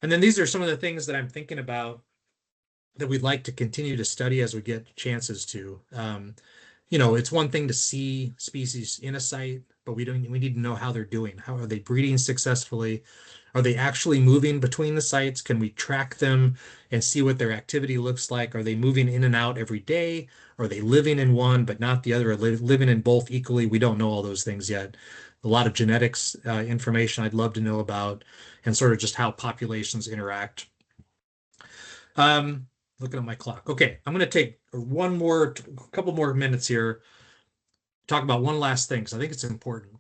And then these are some of the things that I'm thinking about that we'd like to continue to study as we get chances to. It's one thing to see species in a site, but we need to know how they're doing. How are they breeding successfully? Are they actually moving between the sites? Can we track them and see what their activity looks like? Are they moving in and out every day? Are they living in one but not the other? Are they living in both equally? We don't know all those things yet. A lot of genetics information I'd love to know about, and sort of just how populations interact. Looking at my clock. Okay, I'm going to take a couple more minutes here, talk about one last thing, because I think it's important.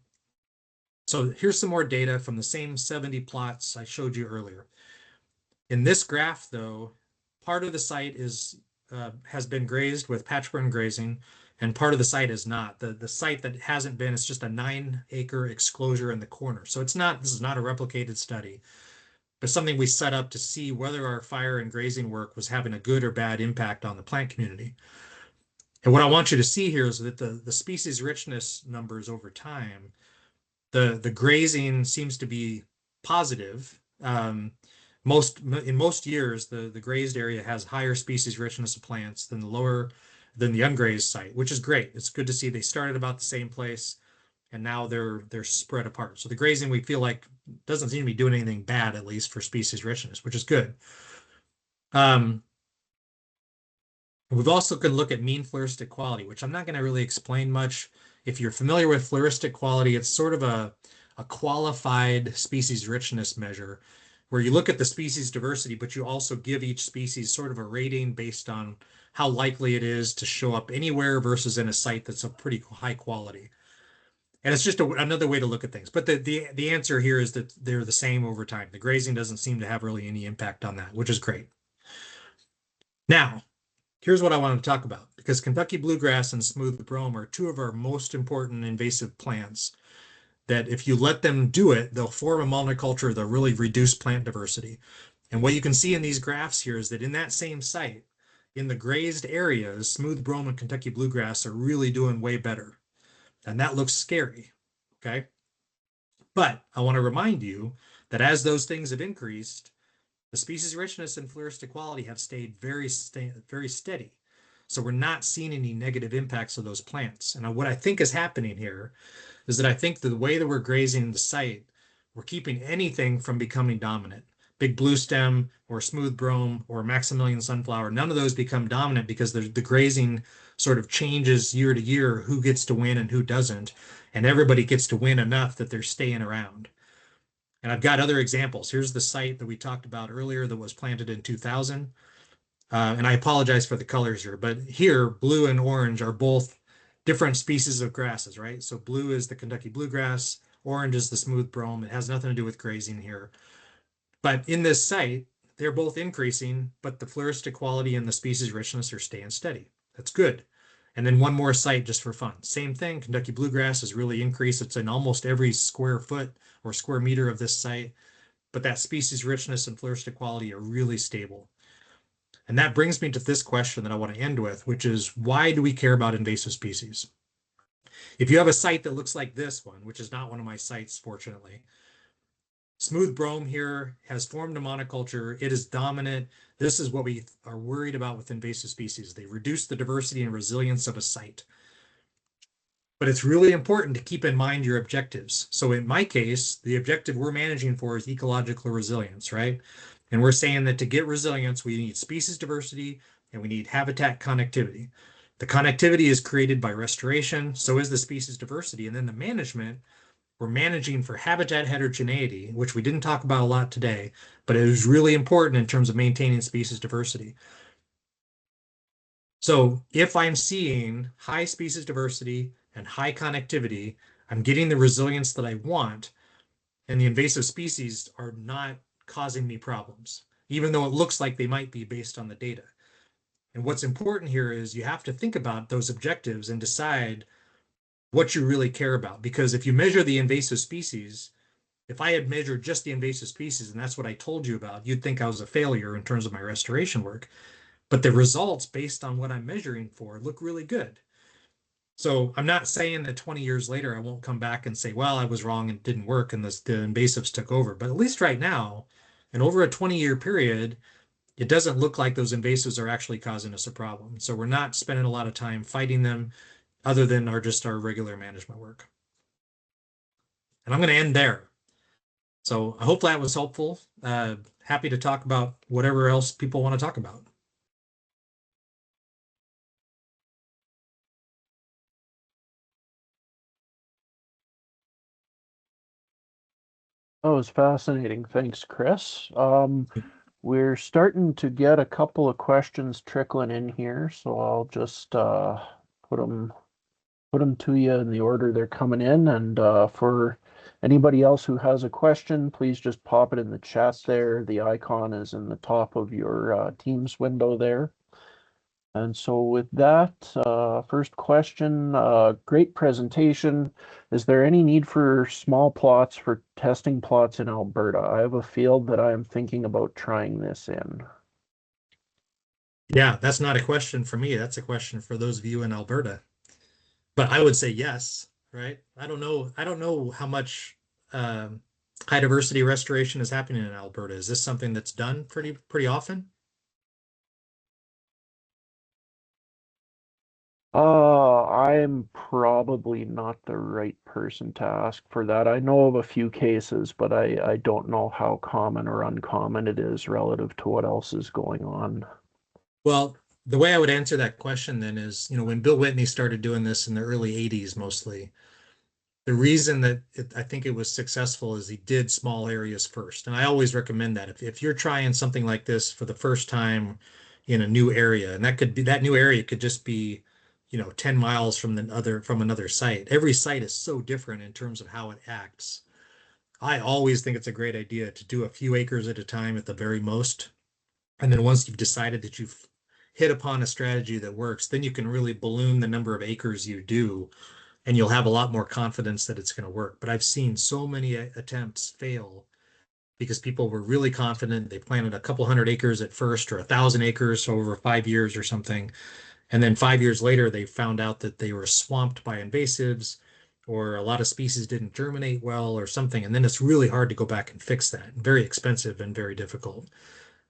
So here's some more data from the same 70 plots I showed you earlier. In this graph, though, part of the site has been grazed with patchburn grazing, and part of the site is not. The site that hasn't been is just a 9-acre exclosure in the corner. So this is not a replicated study, but something we set up to see whether our fire and grazing work was having a good or bad impact on the plant community. And what I want you to see here is that the species richness numbers over time, the grazing seems to be positive. In most years, the grazed area has higher species richness of plants than the ungrazed site, which is great. It's good to see they started about the same place and now they're spread apart. So the grazing, we feel like, doesn't seem to be doing anything bad, at least for species richness, which is good. We've also could look at mean floristic quality, which I'm not going to really explain much. If you're familiar with floristic quality, it's sort of a qualified species richness measure where you look at the species diversity, but you also give each species sort of a rating based on how likely it is to show up anywhere versus in a site that's of pretty high quality. And it's just another way to look at things. But the answer here is that they're the same over time. The grazing doesn't seem to have really any impact on that, which is great. Now, here's what I want to talk about, because Kentucky bluegrass and smooth brome are two of our most important invasive plants that if you let them do it, they'll form a monoculture, they'll really reduce plant diversity. And what you can see in these graphs here is that in that same site, in the grazed areas, smooth brome and Kentucky bluegrass are really doing way better. And that looks scary, okay? But I want to remind you that as those things have increased, the species richness and floristic quality have stayed very steady. So we're not seeing any negative impacts of those plants. And what I think is happening here is that I think the way that we're grazing the site, we're keeping anything from becoming dominant. Big blue stem or smooth brome or Maximilian sunflower, none of those become dominant because the grazing sort of changes year to year who gets to win and who doesn't. And everybody gets to win enough that they're staying around. And I've got other examples. Here's the site that we talked about earlier that was planted in 2000. And I apologize for the colors here, but here, blue and orange are both different species of grasses, right? So blue is the Kentucky bluegrass, orange is the smooth brome. It has nothing to do with grazing here. But in this site, they're both increasing, but the floristic quality and the species richness are staying steady. That's good. And then one more site just for fun. Same thing, Kentucky bluegrass has really increased. It's in almost every square foot or square meter of this site, but that species richness and floristic quality are really stable. And that brings me to this question that I want to end with, which is why do we care about invasive species? If you have a site that looks like this one, which is not one of my sites, fortunately, smooth brome here has formed a monoculture. It is dominant. This is what we are worried about with invasive species. They reduce the diversity and resilience of a site. But it's really important to keep in mind your objectives. So in my case, the objective we're managing for is ecological resilience, right? And we're saying that to get resilience, we need species diversity and we need habitat connectivity. The connectivity is created by restoration, so is the species diversity. And then the management, we're managing for habitat heterogeneity, which we didn't talk about a lot today, but it is really important in terms of maintaining species diversity. So if I'm seeing high species diversity and high connectivity, I'm getting the resilience that I want, and the invasive species are not causing me problems, even though it looks like they might be based on the data. And what's important here is you have to think about those objectives and decide what you really care about. Because if you measure the invasive species, if I had measured just the invasive species and that's what I told you about, you'd think I was a failure in terms of my restoration work. But the results based on what I'm measuring for look really good. So I'm not saying that 20 years later, I won't come back and say, well, I was wrong and it didn't work and the invasives took over. But at least right now, and over a 20-year period, it doesn't look like those invasives are actually causing us a problem. So we're not spending a lot of time fighting them other than just our regular management work. And I'm going to end there. So I hope that was helpful. Happy to talk about whatever else people want to talk about. That was fascinating. Thanks, Chris. We're starting to get a couple of questions trickling in here, so I'll just put them to you in the order they're coming in. And for anybody else who has a question, please just pop it in the chat there. The icon is in the top of your Teams window there. And so with that, first question, great presentation. Is there any need for small plots for testing plots in Alberta? I have a field that I am thinking about trying this in. Yeah, that's not a question for me. That's a question for those of you in Alberta. But I would say yes, right? I don't know how much high diversity restoration is happening in Alberta. Is this something that's done pretty often? I'm probably not the right person to ask for that. I know of a few cases, but I don't know how common or uncommon it is relative to what else is going on. Well, the way I would answer that question then is, when Bill Whitney started doing this in the early 80s mostly, The reason that I think it was successful is he did small areas first. And I always recommend that if you're trying something like this for the first time in a new area, and that new area could just be, 10 miles from another site. Every site is so different in terms of how it acts. I always think it's a great idea to do a few acres at a time at the very most. And then once you've decided that you've hit upon a strategy that works, then you can really balloon the number of acres you do, and you'll have a lot more confidence that it's going to work. But I've seen so many attempts fail because people were really confident. They planted a couple hundred acres at first, or 1,000 acres over 5 years or something. And then 5 years later, they found out that they were swamped by invasives, or a lot of species didn't germinate well, or something. And then it's really hard to go back and fix that. Very expensive and very difficult.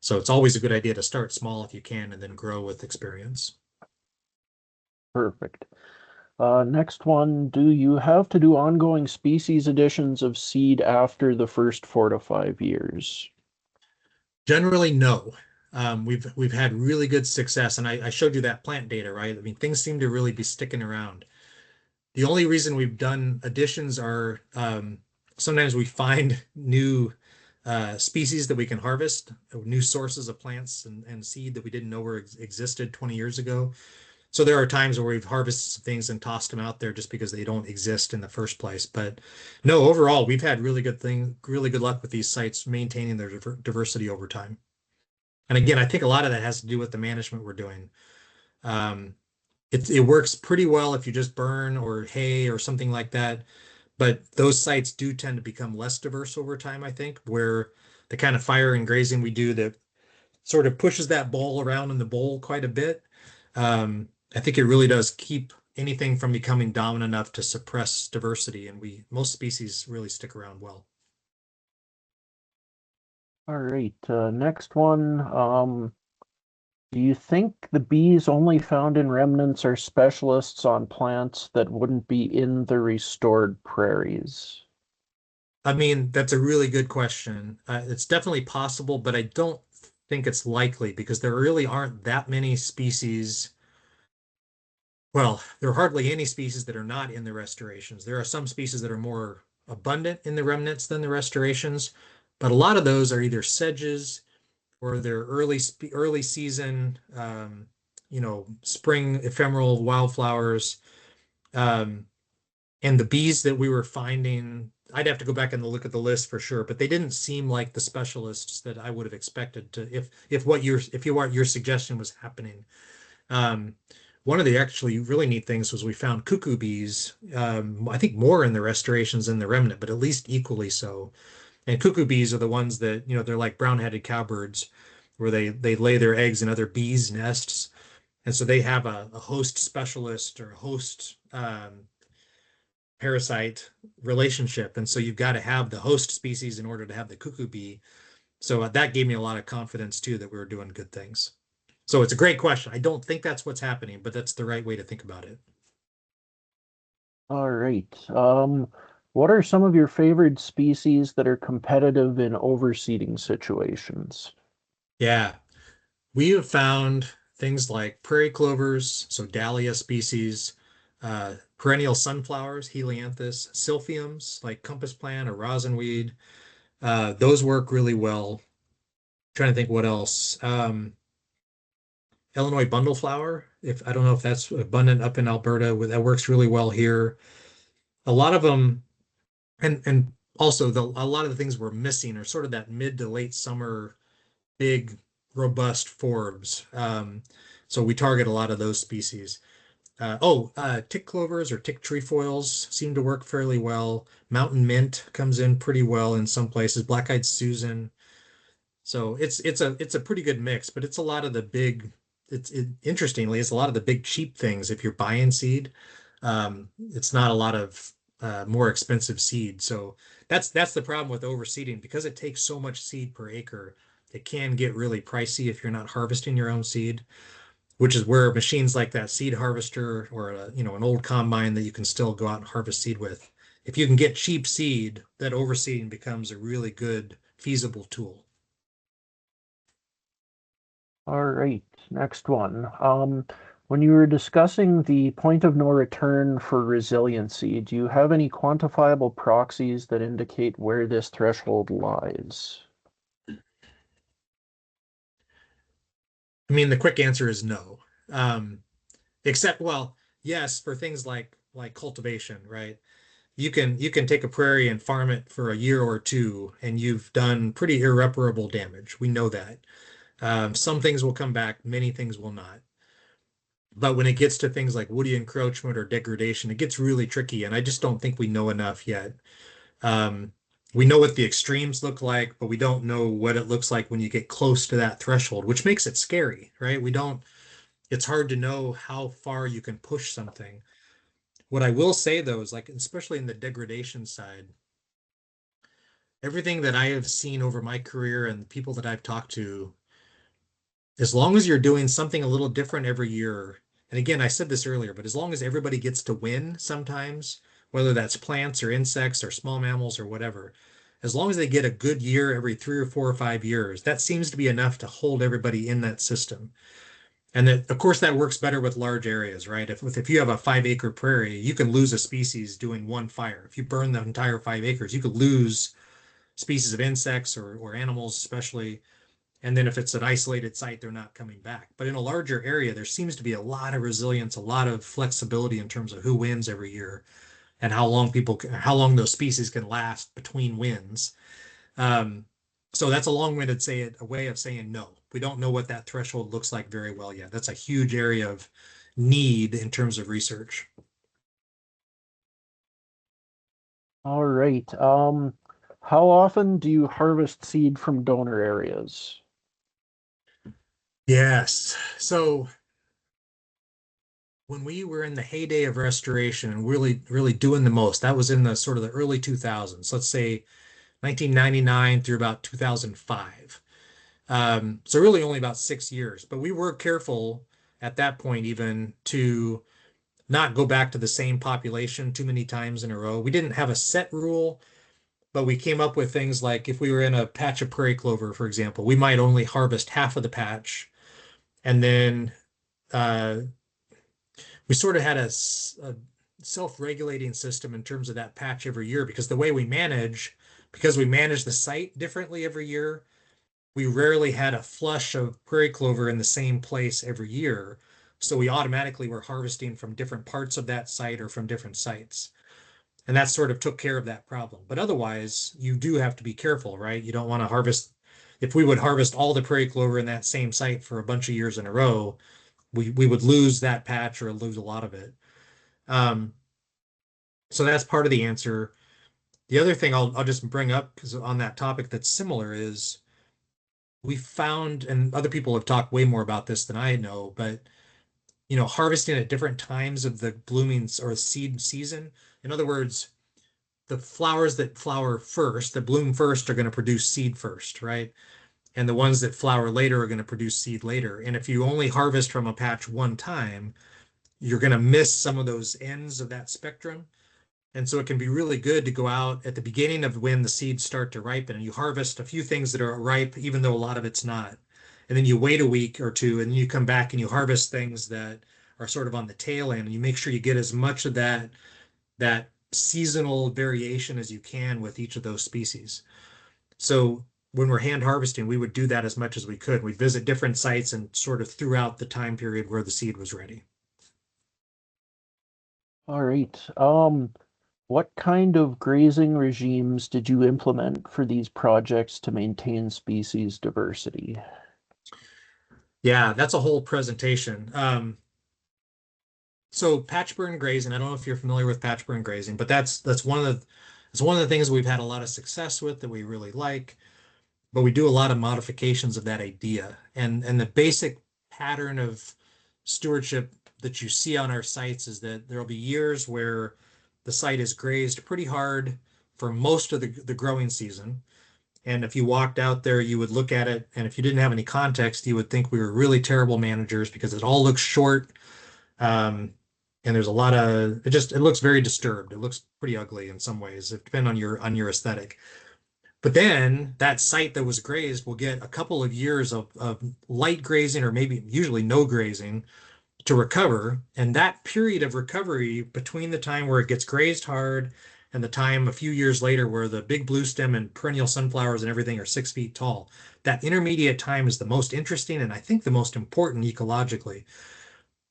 So it's always a good idea to start small if you can and then grow with experience. Perfect. Next one, do you have to do ongoing species additions of seed after the first 4 to 5 years? Generally, no. We've had really good success, and I showed you that plant data, right? I mean, things seem to really be sticking around. The only reason we've done additions are sometimes we find new species that we can harvest, new sources of plants and seed that we didn't know existed 20 years ago. So there are times where we've harvested some things and tossed them out there just because they don't exist in the first place. But no, overall, we've had really good luck with these sites maintaining their diversity over time. And again, I think a lot of that has to do with the management we're doing. Um, it works pretty well if you just burn or hay or something like that. But those sites do tend to become less diverse over time, I think, where the kind of fire and grazing we do that sort of pushes that ball around in the bowl quite a bit. I think it really does keep anything from becoming dominant enough to suppress diversity, and most species really stick around well. All right, next one. Do you think the bees only found in remnants are specialists on plants that wouldn't be in the restored prairies? I mean, that's a really good question. It's definitely possible, but I don't think it's likely because there really aren't that many species. Well, there are hardly any species that are not in the restorations. There are some species that are more abundant in the remnants than the restorations, but a lot of those are either sedges or they're early season, spring ephemeral wildflowers. Um, and the bees that we were finding, I'd have to go back and look at the list for sure, but they didn't seem like the specialists that I would have expected to if your suggestion was happening. Um, one of the actually really neat things was we found cuckoo bees, I think more in the restorations than the remnant, but at least equally so. And cuckoo bees are the ones that, they're like brown-headed cowbirds, where they lay their eggs in other bees' nests. And so they have a host specialist or a host parasite relationship. And so you've got to have the host species in order to have the cuckoo bee. So that gave me a lot of confidence too that we were doing good things. So it's a great question. I don't think that's what's happening, but that's the right way to think about it. All right. What are some of your favorite species that are competitive in overseeding situations? Yeah, we have found things like prairie clovers, so dahlia species, perennial sunflowers, helianthus, silphiums like compass plant or rosinweed. Those work really well. Trying to think what else. Illinois bundleflower. If I don't know if that's abundant up in Alberta, that works really well here. A lot of them, and also a lot of the things we're missing are sort of that mid to late summer big robust forbs. So we target a lot of those species. Tick clovers or tick trefoils seem to work fairly well. Mountain mint comes in pretty well in some places. Black-eyed Susan. So it's a pretty good mix, but it's a lot of the big. Interestingly, it's a lot of the big cheap things. If you're buying seed, it's not a lot of more expensive seed. So that's the problem with overseeding because it takes so much seed per acre. It can get really pricey if you're not harvesting your own seed, which is where machines like that seed harvester or an old combine that you can still go out and harvest seed with. If you can get cheap seed, that overseeding becomes a really good feasible tool. All right, next one. When you were discussing the point of no return for resiliency, do you have any quantifiable proxies that indicate where this threshold lies? I mean, the quick answer is no. Except, well, yes, for things like cultivation, right? You can take a prairie and farm it for a year or two, and you've done pretty irreparable damage. We know that. Some things will come back, many things will not. But when it gets to things like woody encroachment or degradation, it gets really tricky, and I just don't think we know enough yet. Um, we know what the extremes look like, but we don't know what it looks like when you get close to that threshold, which makes it scary, right? We don't, it's hard to know how far you can push something. What I will say though is like, especially in the degradation side, everything that I have seen over my career and people that I've talked to, as long as you're doing something a little different every year, and again, I said this earlier, but as long as everybody gets to win sometimes, whether that's plants or insects or small mammals or whatever, as long as they get a good year every 3 or 4 or 5 years, that seems to be enough to hold everybody in that system. And that, of course, that works better with large areas, right? If you have a 5 acre prairie, you can lose a species doing one fire. If you burn the entire 5 acres, you could lose species of insects or animals, especially. And then if it's an isolated site, they're not coming back. But in a larger area, there seems to be a lot of resilience, a lot of flexibility in terms of who wins every year and how long those species can last between wins. Um, so that's a long-winded a way of saying no. We don't know what that threshold looks like very well yet. That's a huge area of need in terms of research. All right. How often do you harvest seed from donor areas? Yes. So when we were in the heyday of restoration and really, really doing the most, that was in the sort of the early 2000s, let's say 1999 through about 2005. So really only about 6 years, but we were careful at that point even to not go back to the same population too many times in a row. We didn't have a set rule, but we came up with things like if we were in a patch of prairie clover, for example, we might only harvest half of the patch. And then uh, we sort of had a self-regulating system in terms of that patch every year because because we manage the site differently every year, we rarely had a flush of prairie clover in the same place every year. So we automatically were harvesting from different parts of that site or from different sites. And that sort of took care of that problem. But otherwise, you do have to be careful, right? You don't want to harvest. If we would harvest all the prairie clover in that same site for a bunch of years in a row, we would lose that patch or lose a lot of it. Um, so that's part of the answer. The other thing I'll just bring up because on that topic that's similar is we found, and other people have talked way more about this than I know, but harvesting at different times of the blooming or seed season. In other words, the flowers that flower first, that bloom first, are going to produce seed first, right? And the ones that flower later are going to produce seed later. And if you only harvest from a patch one time, you're going to miss some of those ends of that spectrum. And so it can be really good to go out at the beginning of when the seeds start to ripen and you harvest a few things that are ripe, even though a lot of it's not. And then you wait a week or two and you come back and you harvest things that are sort of on the tail end and you make sure you get as much of that seasonal variation as you can with each of those species. So when we're hand harvesting, we would do that as much as we could. We'd visit different sites and sort of throughout the time period where the seed was ready. All right. What kind of grazing regimes did you implement for these projects to maintain species diversity? Yeah, that's a whole presentation. So patch burn grazing, I don't know if you're familiar with patch burn grazing, but that's one of the things we've had a lot of success with that we really like, but we do a lot of modifications of that idea. And the basic pattern of stewardship that you see on our sites is that there'll be years where the site is grazed pretty hard for most of the growing season. And if you walked out there, you would look at it, and if you didn't have any context, you would think we were really terrible managers because it all looks short. Um, and there's a lot of it looks very disturbed. It looks pretty ugly in some ways. It depends on your aesthetic. But then that site that was grazed will get a couple of years of light grazing or maybe usually no grazing. to recover. And that period of recovery between the time where it gets grazed hard and the time a few years later where the big blue stem and perennial sunflowers and everything are 6 feet tall, that intermediate time is the most interesting and I think the most important ecologically,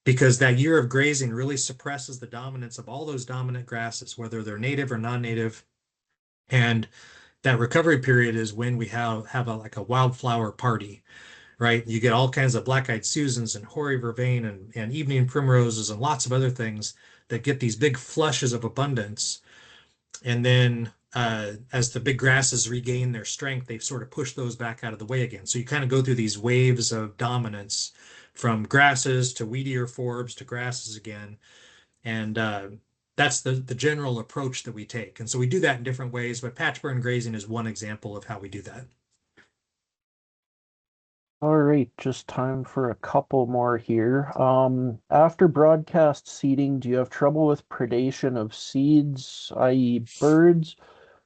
because that year of grazing really suppresses the dominance of all those dominant grasses, whether they're native or non-native. And that recovery period is when we have like a wildflower party, right? You get all kinds of black-eyed Susans and hoary vervain and evening primroses and lots of other things that get these big flushes of abundance. And then as the big grasses regain their strength, they sort of push those back out of the way again. So you kind of go through these waves of dominance from grasses to weedier forbs to grasses again. And that's the general approach that we take. And so we do that in different ways, but patch burn grazing is one example of how we do that. All right, just time for a couple more here. After broadcast seeding, do you have trouble with predation of seeds, i.e. birds,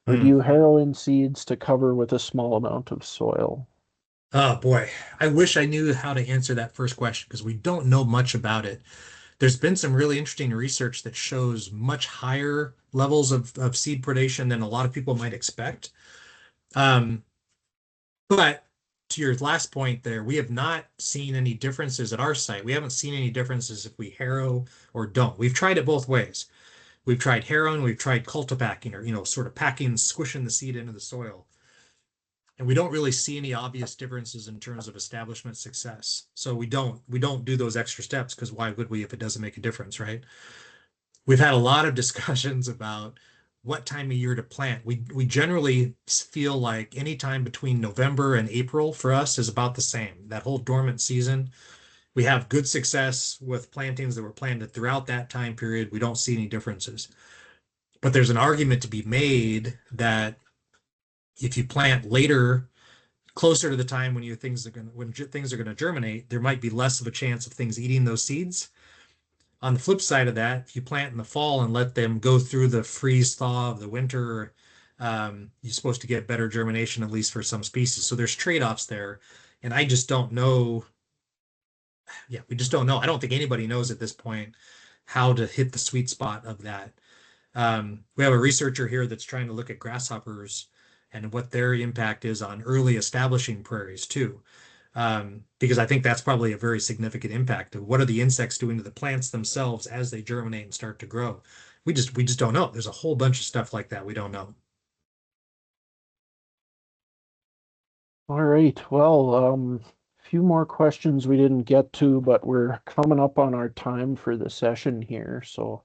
or do you harrow in seeds to cover with a small amount of soil? Oh boy, I wish I knew how to answer that first question because we don't know much about it. There's been some really interesting research that shows much higher levels of seed predation than a lot of people might expect. But to your last point there, we have not seen any differences at our site. We haven't seen any differences if we harrow or don't. We've tried it both ways. We've tried harrowing, we've tried cultipacking, or sort of packing, squishing the seed into the soil. And we don't really see any obvious differences in terms of establishment success. So we don't do those extra steps because why would we if it doesn't make a difference, right? We've had a lot of discussions about what time of year to plant. We generally feel like any time between November and April for us is about the same. That whole dormant season, we have good success with plantings that were planted throughout that time period. We don't see any differences. But there's an argument to be made that if you plant later, closer to the time when things are going to germinate, there might be less of a chance of things eating those seeds. On the flip side of that, if you plant in the fall and let them go through the freeze thaw of the winter, you're supposed to get better germination, at least for some species. So there's trade-offs there. And I just don't know. Yeah, we just don't know. I don't think anybody knows at this point how to hit the sweet spot of that. We have a researcher here that's trying to look at grasshoppers and what their impact is on early establishing prairies too. Because I think that's probably a very significant impact of what are the insects doing to the plants themselves as they germinate and start to grow. We just don't know. There's a whole bunch of stuff like that we don't know. All right, well, a few more questions we didn't get to, but we're coming up on our time for the session here. So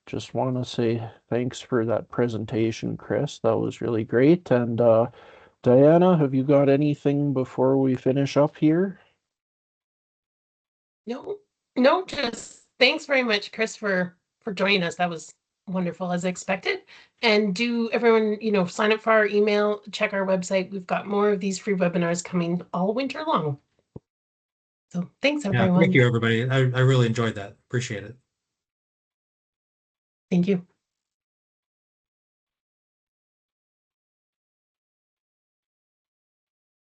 just want to say thanks for that presentation, Chris. That was really great. And Diana, have you got anything before we finish up here? No, just thanks very much, Chris, for joining us. That was wonderful as expected. And do everyone, sign up for our email, check our website. We've got more of these free webinars coming all winter long. So thanks, everyone. Yeah, thank you, everybody. I really enjoyed that. Appreciate it. Thank you.